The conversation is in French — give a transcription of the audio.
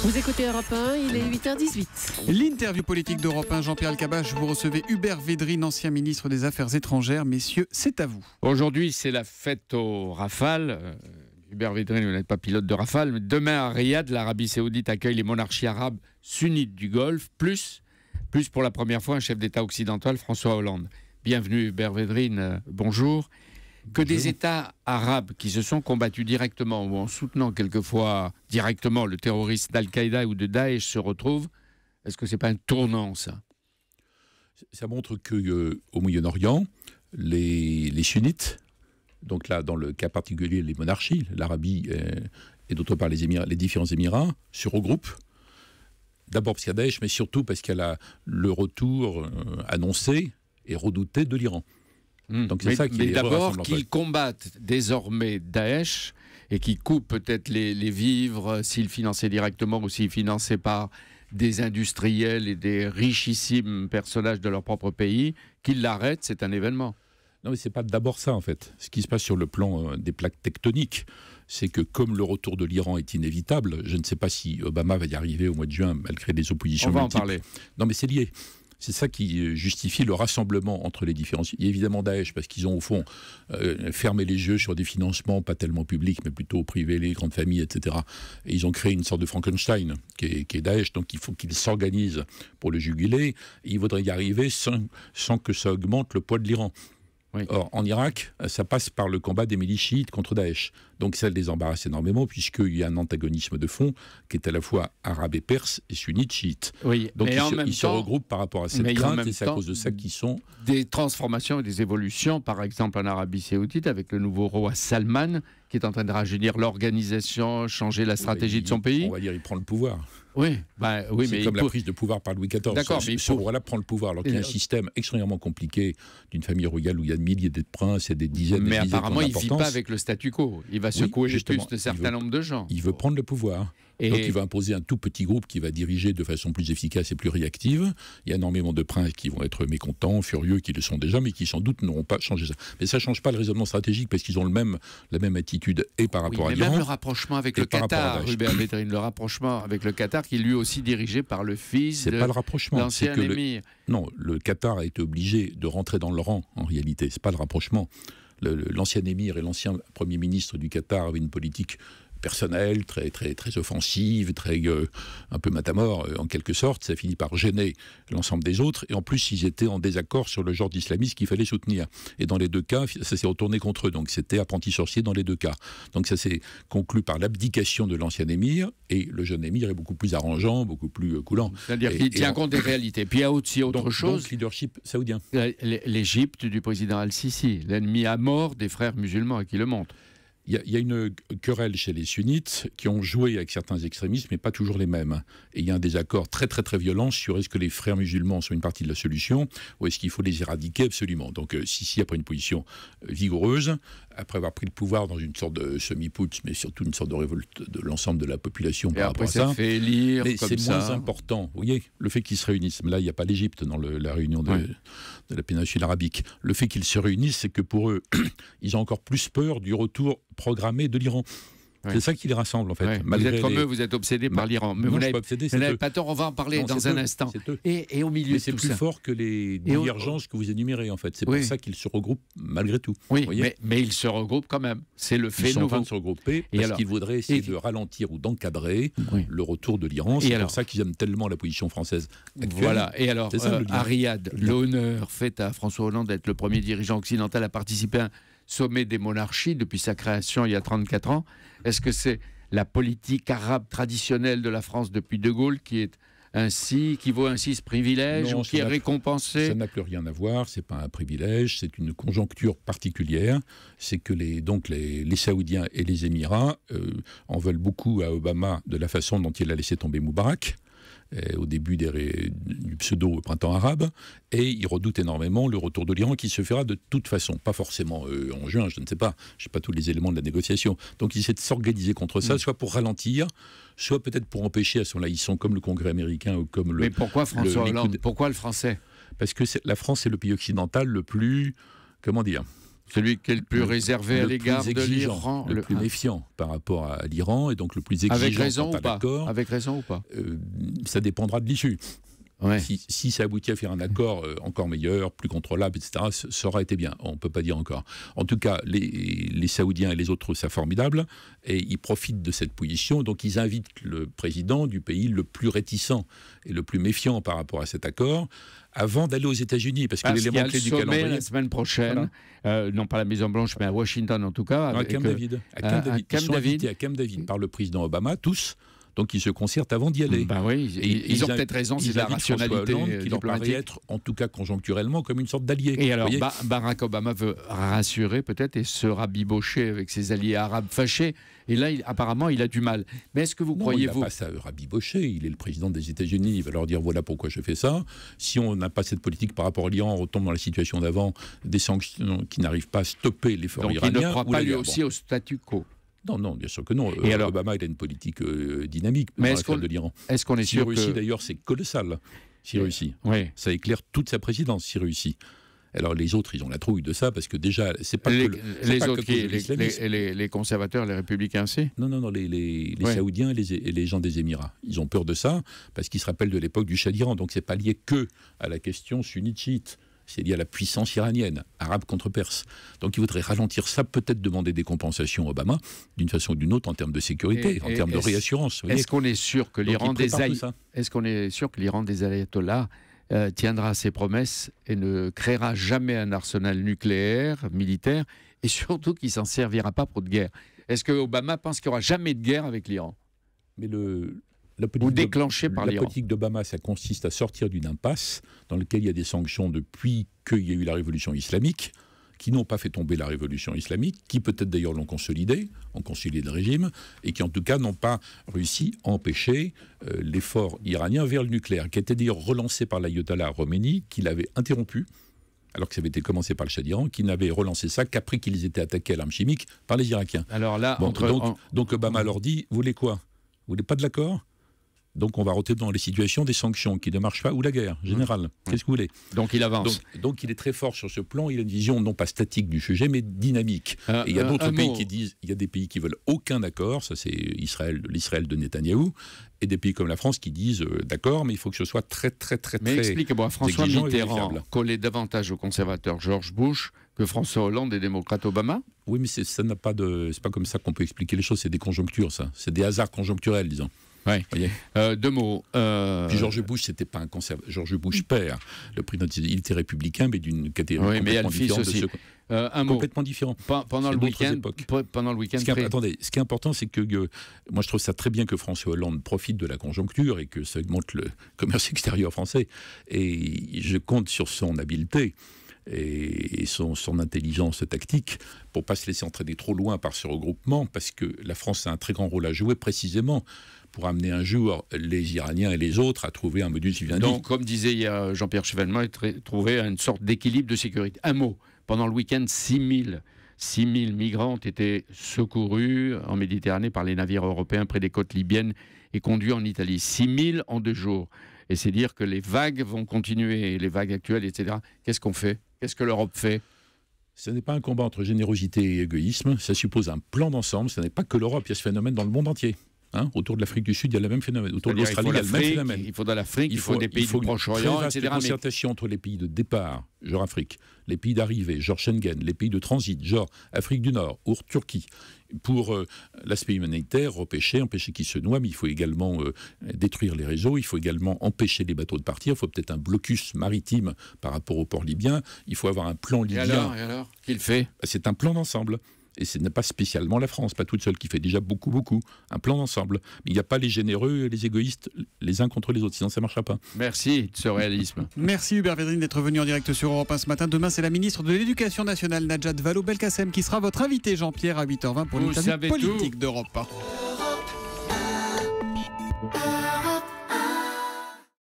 Vous écoutez Europe 1, il est 8h18. L'interview politique d'Europe 1, Jean-Pierre Elkabbach, vous recevez Hubert Védrine, ancien ministre des Affaires étrangères. Messieurs, c'est à vous. Aujourd'hui, c'est la fête aux Rafales. Hubert Védrine, vous n'êtes pas pilote de Rafale, mais demain à Riyad, l'Arabie Saoudite accueille les monarchies arabes sunnites du Golfe, plus pour la première fois un chef d'État occidental, François Hollande. Bienvenue Hubert Védrine, bonjour. Que des États arabes qui se sont combattus directement ou en soutenant quelquefois directement le terroriste d'Al-Qaïda ou de Daesh se retrouvent, est-ce que ce n'est pas un tournant, ça ? Ça montre qu'au Moyen-Orient, les sunnites, donc là, dans le cas particulier, les monarchies, l'Arabie et d'autre part les différents Émirats, se regroupent. D'abord parce qu'il y a Daesh, mais surtout parce qu'il y a le retour annoncé et redouté de l'Iran. Donc c'est ça qui est d'abord qu'ils combattent désormais Daesh et qu'ils coupent peut-être les vivres s'ils finançaient directement ou s'ils finançaient par des industriels et des richissimes personnages de leur propre pays, qu'ils l'arrêtent, c'est un événement. Non, mais c'est pas d'abord ça, en fait. Ce qui se passe sur le plan des plaques tectoniques, c'est que comme le retour de l'Iran est inévitable, je ne sais pas si Obama va y arriver au mois de juin, malgré des oppositions multiples. On va en parler. Non, mais c'est lié. C'est ça qui justifie le rassemblement entre les différents... Il y a évidemment Daesh, parce qu'ils ont, au fond, fermé les yeux sur des financements, pas tellement publics, mais plutôt privés, les grandes familles, etc. Et ils ont créé une sorte de Frankenstein, qui est Daesh, donc il faut qu'ils s'organisent pour le juguler. Et il faudrait y arriver sans que ça augmente le poids de l'Iran. Oui. Or, en Irak, ça passe par le combat des milices chiites contre Daesh. Donc ça les embarrasse énormément, puisqu'il y a un antagonisme de fond qui est à la fois arabe et perse et sunnite chiite. Oui, donc mais ils se regroupent par rapport à cette crainte, et c'est à cause de ça qu'ils sont... Des transformations et des évolutions, par exemple en Arabie Saoudite, avec le nouveau roi Salman, qui est en train de rajeunir l'organisation, changer la stratégie de son pays. On va dire, il prend le pouvoir. Oui, oui, c'est mais comme la prise de pouvoir par Louis XIV. D'accord, mais ce roi-là prend le pouvoir, alors qu'il y a un système extrêmement compliqué d'une famille royale où il y a des milliers de princes et des dizaines mais de dizaines apparemment, il ne vit pas avec le statu quo. Il va secouer les puces de certain nombre de gens. Il veut prendre le pouvoir. Donc il va imposer un tout petit groupe qui va diriger de façon plus efficace et plus réactive. Il y a énormément de princes qui vont être mécontents, furieux, qui le sont déjà, mais qui sans doute n'auront pas changé ça. Mais ça ne change pas le raisonnement stratégique, parce qu'ils ont la même attitude et par rapport à l'Iran. Même le rapprochement avec le Qatar, Hubert Védrine, le rapprochement avec le Qatar, qui est lui aussi dirigé par le fils de l'ancien émir. Non, le Qatar a été obligé de rentrer dans le rang, en réalité. Ce n'est pas le rapprochement. L'ancien émir et l'ancien Premier ministre du Qatar avaient une politique personnelle, très offensive, un peu matamor en quelque sorte. Ça finit par gêner l'ensemble des autres, et en plus ils étaient en désaccord sur le genre d'islamisme qu'il fallait soutenir, et dans les deux cas ça s'est retourné contre eux, donc c'était apprenti sorcier dans les deux cas. Donc ça s'est conclu par l'abdication de l'ancien émir, et le jeune émir est beaucoup plus arrangeant, beaucoup plus coulant. C'est-à-dire qu'il tient compte des réalités. Puis il y a aussi autre chose. Donc leadership saoudien. L'Égypte du président Al-Sisi, l'ennemi à mort des frères musulmans à qui le montre. Il y a une querelle chez les sunnites qui ont joué avec certains extrémistes, mais pas toujours les mêmes. Et il y a un désaccord très violent sur est-ce que les frères musulmans sont une partie de la solution ou est-ce qu'il faut les éradiquer absolument. Donc Sisi a pris une position vigoureuse, après avoir pris le pouvoir dans une sorte de semi-putsch, mais surtout une sorte de révolte de l'ensemble de la population par rapport à ça. Fait élire mais comme c'est ça. moins important. Vous voyez, le fait qu'ils se réunissent, mais là il n'y a pas l'Égypte dans la réunion de la péninsule arabique. Le fait qu'ils se réunissent, c'est que pour eux, ils ont encore plus peur du retour programmé de l'Iran. C'est ça qui les rassemble, en fait. Vous êtes comme eux, vous êtes obsédés par l'Iran. Mais non, vous n'avez pas tort, on va en parler dans un instant. Et au milieu mais de c'est tout plus ça, fort que les divergences que vous énumérez, en fait. C'est pour ça qu'ils se regroupent malgré tout. Oui, mais ils se regroupent quand même. C'est le fait nouveau. Ils sont en train de se regrouper parce qu'ils voudraient essayer de ralentir ou d'encadrer le retour de l'Iran. C'est pour ça qu'ils aiment tellement la position française actuelle. Voilà. Et alors, à Riyad, l'honneur fait à François Hollande d'être le premier dirigeant occidental à participer à un sommet des monarchies depuis sa création il y a 34 ans. Est-ce que c'est la politique arabe traditionnelle de la France depuis De Gaulle qui vaut ainsi ce privilège, ou qui est récompensé? Ça n'a plus rien à voir, c'est pas un privilège, c'est une conjoncture particulière. C'est que les Saoudiens et les Émirats en veulent beaucoup à Obama de la façon dont il a laissé tomber Moubarak au début du pseudo-printemps arabe, et ils redoutent énormément le retour de l'Iran qui se fera de toute façon, pas forcément en juin, je ne sais pas, je n'ai pas tous les éléments de la négociation. Donc ils essaient de s'organiser contre ça, soit pour ralentir, soit peut-être pour empêcher, à ce moment-là, ils sont comme le Congrès américain ou comme le... Mais pourquoi François Hollande? Pourquoi le français? Parce que la France est le pays occidental le plus, comment dire, Celui qui est le plus réservé à l'égard de l'Iran. Le plus méfiant par rapport à l'Iran et donc le plus exigeant. Avec raison quant à ou pas l'accord. Avec raison ou pas Ça dépendra de l'issue. Ouais. Si ça aboutit à faire un accord encore meilleur, plus contrôlable, etc., ça aurait été bien. On ne peut pas dire encore. En tout cas, les Saoudiens et les autres trouvent ça formidable et ils profitent de cette position. Donc ils invitent le président du pays le plus réticent et le plus méfiant par rapport à cet accord avant d'aller aux États-Unis. Parce que l'élément clé du calendrier. La semaine prochaine, non pas à la Maison-Blanche, mais à Washington en tout cas. À Camp David. Ils sont invités à Camp David par le président Obama, tous. Donc ils se concertent avant d'y aller. Ben oui, ils ont peut-être raison, c'est de la rationalité qui leur paraît être, en tout cas conjoncturellement, comme une sorte d'allié. Et alors, Barack Obama veut rassurer peut-être et se rabibocher avec ses alliés arabes fâchés. Et là, apparemment, il a du mal. Mais est-ce que vous croyez, il n'a pas ça rabibocher. Il est le président des États-Unis. Il va leur dire voilà pourquoi je fais ça. Si on n'a pas cette politique par rapport à l'Iran, on retombe dans la situation d'avant, des sanctions qui n'arrivent pas à stopper l'effort iranien. Donc il ne croit pas lui aussi au statu quo. Non, bien sûr que non. Et alors, Obama, il a une politique dynamique dans l'affaire de l'Iran. Est-ce qu'on est sûr que... Russie, d'ailleurs, c'est colossal, s'il réussit. Oui. Ça éclaire toute sa présidence, s'il réussit. Alors les autres, ils ont la trouille de ça, parce que déjà, c'est pas les autres, les conservateurs, les républicains aussi. Non, les Saoudiens et les gens des Émirats. Ils ont peur de ça, parce qu'ils se rappellent de l'époque du Shah d'Iran. Donc c'est pas lié que à la question sunnite-chiite. C'est lié à la puissance iranienne, arabe contre perse. Donc il voudrait ralentir ça, peut-être demander des compensations à Obama, d'une façon ou d'une autre, en termes de sécurité, en termes de réassurance. Est-ce qu'on est sûr que l'Iran des ayatollahs tiendra ses promesses et ne créera jamais un arsenal nucléaire, militaire, et surtout qu'il ne s'en servira pas pour de guerre? Est-ce que Obama pense qu'il n'y aura jamais de guerre avec l'Iran? Mais La politique d'Obama, ça consiste à sortir d'une impasse dans laquelle il y a des sanctions depuis qu'il y a eu la révolution islamique, qui n'ont pas fait tomber la révolution islamique, qui peut-être d'ailleurs l'ont consolidé le régime, et qui en tout cas n'ont pas réussi à empêcher l'effort iranien vers le nucléaire, qui a été d'ailleurs relancé par l'ayatollah Khomeini, qui l'avait interrompu, alors que ça avait été commencé par le Shah d'Iran, qui n'avait relancé ça qu'après qu'ils étaient attaqués à l'arme chimique par les Irakiens. Alors là, donc Obama leur dit, vous voulez quoi? Vous voulez pas de l'accord? Donc on va rentrer dans les situations des sanctions qui ne marchent pas, ou la guerre générale. Qu'est-ce que vous voulez? Donc il avance. Donc il est très fort sur ce plan, il a une vision non pas statique du sujet, mais dynamique. Et il y a d'autres pays qui disent, il y a des pays qui veulent aucun accord, ça c'est l'Israël de Netanyahou, et des pays comme la France qui disent d'accord, mais il faut que ce soit très Mais expliquez-moi, François Mitterrand collait davantage aux conservateurs George Bush que François Hollande et démocrate Obama? Oui, mais c'est pas comme ça qu'on peut expliquer les choses, c'est des conjonctures, ça. C'est des hasards conjoncturels, disons. Ouais. Deux mots. Puis George Bush, c'était pas un conservateur. George Bush père, le président, il était républicain, mais d'une catégorie complètement différente. Aussi. Un complètement différent. Pendant le week-end. Attendez, ce qui est important, c'est que moi, je trouve ça très bien que François Hollande profite de la conjoncture et que ça augmente le commerce extérieur français. Et je compte sur son habileté et son intelligence tactique pour pas se laisser entraîner trop loin par ce regroupement, parce que la France a un très grand rôle à jouer précisément pour amener un jour les Iraniens et les autres à trouver un modus vivendi. Donc, comme disait hier Jean-Pierre Chevènement, trouver une sorte d'équilibre de sécurité. Un mot, pendant le week-end, 6 000 migrants ont été secourus en Méditerranée par les navires européens près des côtes libyennes et conduits en Italie. 6 000 en 2 jours. Et c'est dire que les vagues vont continuer, les vagues actuelles, etc. Qu'est-ce qu'on fait? Qu'est-ce que l'Europe fait? Ce n'est pas un combat entre générosité et égoïsme, ça suppose un plan d'ensemble. Ce n'est pas que l'Europe, il y a ce phénomène dans le monde entier. Autour de l'Afrique du Sud, il y a le même phénomène. Autour de l'Australie, il y a le même phénomène. Il faut de l'Afrique, il faut des pays du Proche-Orient, etc. Il faut une concertation entre les pays de départ, genre Afrique, les pays d'arrivée, genre Schengen, les pays de transit, genre Afrique du Nord ou Turquie. Pour l'aspect humanitaire, empêcher qu'ils se noient, mais il faut également détruire les réseaux, il faut également empêcher les bateaux de partir, il faut peut-être un blocus maritime par rapport au port libyen, il faut avoir un plan libyen. Et alors qu'il fait? C'est un plan d'ensemble. Et ce n'est pas spécialement la France, pas toute seule, qui fait déjà beaucoup. Un plan d'ensemble. Mais il n'y a pas les généreux et les égoïstes les uns contre les autres, sinon ça ne marchera pas. Merci de ce réalisme. Merci Hubert Védrine d'être venu en direct sur Europe 1 ce matin. Demain, c'est la ministre de l'Éducation nationale, Najat Vallaud-Belkacem, qui sera votre invité, Jean-Pierre, à 8h20 pour l'interview politique d'Europe 1.